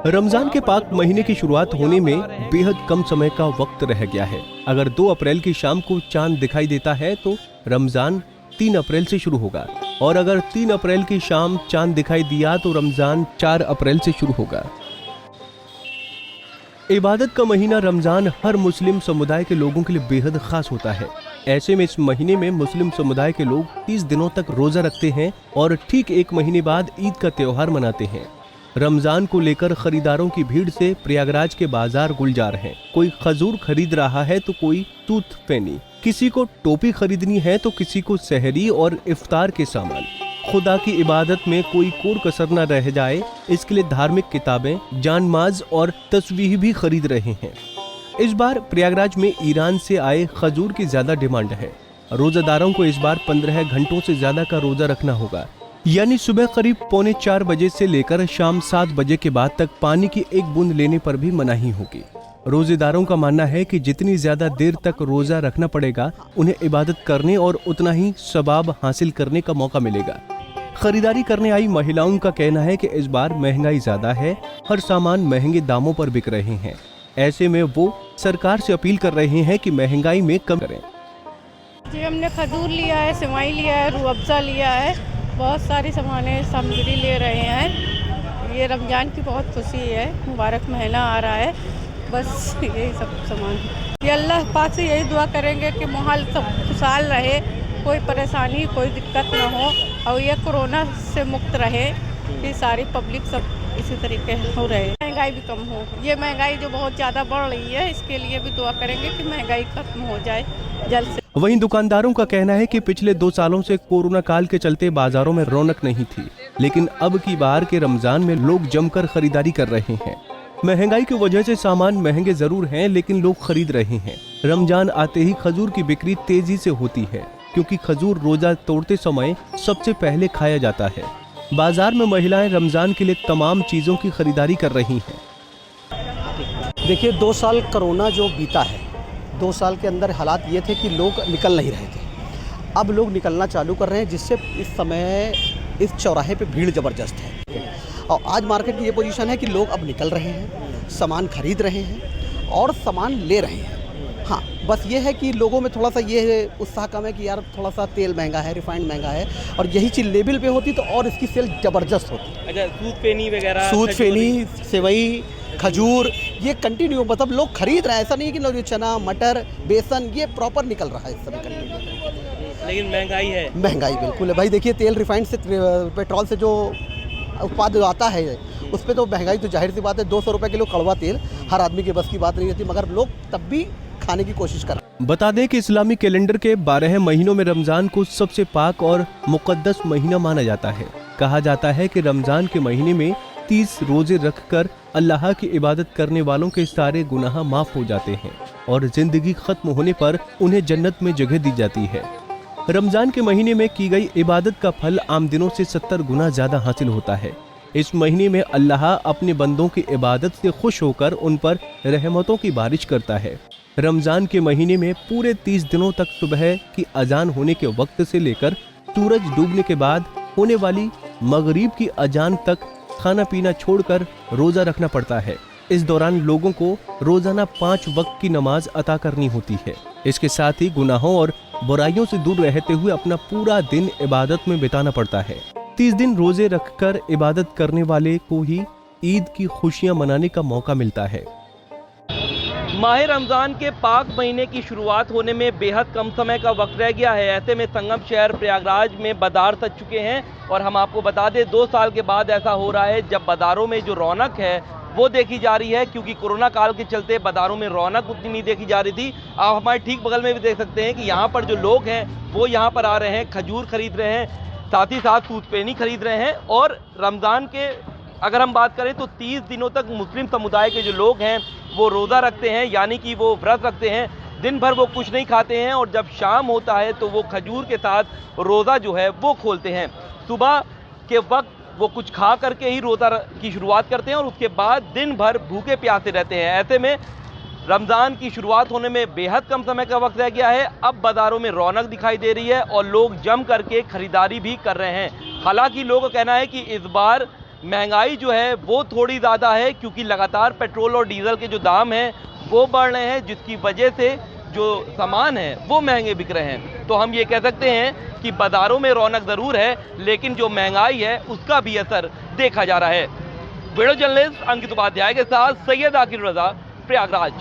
रमजान के पाक महीने की शुरुआत होने में बेहद कम समय का वक्त रह गया है। अगर 2 अप्रैल की शाम को चांद दिखाई देता है तो रमजान 3 अप्रैल से शुरू होगा, और अगर 3 अप्रैल की शाम चांद दिखाई दिया तो रमजान 4 अप्रैल से शुरू होगा। इबादत का महीना रमजान हर मुस्लिम समुदाय के लोगों के लिए बेहद खास होता है। ऐसे में इस महीने में मुस्लिम समुदाय के लोग 30 दिनों तक रोजा रखते हैं और ठीक 1 महीने बाद ईद का त्योहार मनाते हैं। रमजान को लेकर खरीदारों की भीड़ से प्रयागराज के बाजार गुलजार हैं। कोई खजूर खरीद रहा है तो कोई टूथ पेनी, किसी को टोपी खरीदनी है तो किसी को सहरी और इफ्तार के सामान। खुदा की इबादत में कोई कोर कसर न रह जाए, इसके लिए धार्मिक किताबें, जानमाज और तस्वीर भी खरीद रहे हैं। इस बार प्रयागराज में ईरान से आए खजूर की ज्यादा डिमांड है। रोजादारों को इस बार 15 घंटों से ज्यादा का रोजा रखना होगा, यानी सुबह करीब 3:45 बजे से लेकर शाम 7 बजे के बाद तक पानी की एक बूंद लेने पर भी मनाही होगी। रोजेदारों का मानना है कि जितनी ज्यादा देर तक रोजा रखना पड़ेगा, उन्हें इबादत करने और उतना ही सवाब हासिल करने का मौका मिलेगा। खरीदारी करने आई महिलाओं का कहना है कि इस बार महंगाई ज्यादा है, हर सामान महंगे दामों पर बिक रहे हैं। ऐसे में वो सरकार से अपील कर रहे हैं कि महंगाई में कम करें। जी, हमने खजूर लिया है, सेवई लिया है, रूह अफ़ज़ा लिया है, बहुत सारी सामानें सामग्री ले रहे हैं। ये रमज़ान की बहुत खुशी है, मुबारक महीना आ रहा है, बस यही सब सामान है। ये अल्लाह पाक से यही दुआ करेंगे कि माहौल सब खुशहाल रहे, कोई परेशानी कोई दिक्कत ना हो और ये कोरोना से मुक्त रहे, कि सारी पब्लिक सब इसी तरीके हो रहे, महंगाई भी कम हो। ये महंगाई जो बहुत ज़्यादा बढ़ रही है, इसके लिए भी दुआ करेंगे कि महंगाई खत्म हो जाए जल्द से। वहीं दुकानदारों का कहना है कि पिछले 2 सालों से कोरोना काल के चलते बाजारों में रौनक नहीं थी, लेकिन अब की बार के रमजान में लोग जमकर खरीदारी कर रहे हैं। महंगाई की वजह से सामान महंगे जरूर हैं, लेकिन लोग खरीद रहे हैं। रमजान आते ही खजूर की बिक्री तेजी से होती है, क्योंकि खजूर रोजा तोड़ते समय सबसे पहले खाया जाता है। बाजार में महिलाएं रमजान के लिए तमाम चीजों की खरीदारी कर रही हैं। देखिए, 2 साल कोरोना जो बीता है, 2 साल के अंदर हालात ये थे कि लोग निकल नहीं रहे थे। अब लोग निकलना चालू कर रहे हैं, जिससे इस समय इस चौराहे पे भीड़ ज़बरदस्त है। और आज मार्केट की ये पोजीशन है कि लोग अब निकल रहे हैं, सामान खरीद रहे हैं और सामान ले रहे हैं। हाँ, बस ये है कि लोगों में थोड़ा सा ये उत्साह कम है कि यार थोड़ा सा तेल महंगा है, रिफाइंड महंगा है, और यही चीज़ लेबल पे होती तो और इसकी सेल ज़बरदस्त होती। अच्छा, सूत फेनी वगैरह, सूत फेनी, सेवई, खजूर, ये कंटिन्यू, मतलब लोग खरीद रहे हैं। ऐसा नहीं है कि लोग चना, मटर, बेसन, ये प्रॉपर निकल रहा है इस समय कंटिन्यू। लेकिन महंगाई है, महंगाई बिल्कुल है भाई। देखिए, तेल रिफाइंड से, पेट्रोल से जो उत्पाद आता है उस पर तो महंगाई तो जाहिर सी बात है। 200 रुपये किलो कड़वा तेल हर आदमी के बस की बात नहीं होती, मगर लोग तब भी खाने की कोशिश कर। बता दें कि इस्लामी कैलेंडर के 12 महीनों में रमजान को सबसे पाक और मुकद्दस महीना माना जाता है। कहा जाता है कि रमजान के महीने में 30 रोजे रखकर अल्लाह की इबादत करने वालों के सारे गुनाह माफ हो जाते हैं और जिंदगी खत्म होने पर उन्हें जन्नत में जगह दी जाती है। रमजान के महीने में की गई इबादत का फल आम दिनों से 70 गुना ज्यादा हासिल होता है। इस महीने में अल्लाह अपने बंदों की इबादत से खुश होकर उन पर रहमतों की बारिश करता है। रमजान के महीने में पूरे 30 दिनों तक सुबह की अजान होने के वक्त से लेकर सूरज डूबने के बाद होने वाली मगरिब की अजान तक खाना पीना छोड़कर रोजा रखना पड़ता है। इस दौरान लोगों को रोजाना 5 वक्त की नमाज अता करनी होती है। इसके साथ ही गुनाहों और बुराइयों से दूर रहते हुए अपना पूरा दिन इबादत में बिताना पड़ता है। 30 दिन रोजे रखकर इबादत करने वाले को ही ईद की खुशियां मनाने का मौका मिलता है। माह रमज़ान के पाक महीने की शुरुआत होने में बेहद कम समय का वक्त रह गया है। ऐसे में संगम शहर प्रयागराज में बाजार सज चुके हैं, और हम आपको बता दें 2 साल के बाद ऐसा हो रहा है जब बाजारों में जो रौनक है वो देखी जा रही है, क्योंकि कोरोना काल के चलते बाजारों में रौनक उतनी नहीं देखी जा रही थी। आप हमारे ठीक बगल में भी देख सकते हैं कि यहाँ पर जो लोग हैं वो यहाँ पर आ रहे हैं, खजूर खरीद रहे हैं, साथ ही साथ सूत पेनी खरीद रहे हैं। और रमज़ान के अगर हम बात करें तो 30 दिनों तक मुस्लिम समुदाय के जो लोग हैं वो रोज़ा रखते हैं, यानी कि वो व्रत रखते हैं। दिन भर वो कुछ नहीं खाते हैं, और जब शाम होता है तो वो खजूर के साथ रोज़ा जो है वो खोलते हैं। सुबह के वक्त वो कुछ खा करके ही रोज़ा की शुरुआत करते हैं और उसके बाद दिन भर भूखे प्यासे रहते हैं। ऐसे में रमज़ान की शुरुआत होने में बेहद कम समय का वक्त रह गया है। अब बाज़ारों में रौनक दिखाई दे रही है और लोग जम करके खरीदारी भी कर रहे हैं। हालांकि लोगों का कहना है कि इस बार महंगाई जो है वो थोड़ी ज़्यादा है, क्योंकि लगातार पेट्रोल और डीजल के जो दाम हैं वो बढ़ रहे हैं, जिसकी वजह से जो सामान है वो महंगे बिक रहे हैं। तो हम ये कह सकते हैं कि बाज़ारों में रौनक ज़रूर है, लेकिन जो महंगाई है उसका भी असर देखा जा रहा है। वीडियो जर्नलिस्ट अंकित उपाध्याय के साथ सैयद आकिर रजा, प्रयागराज।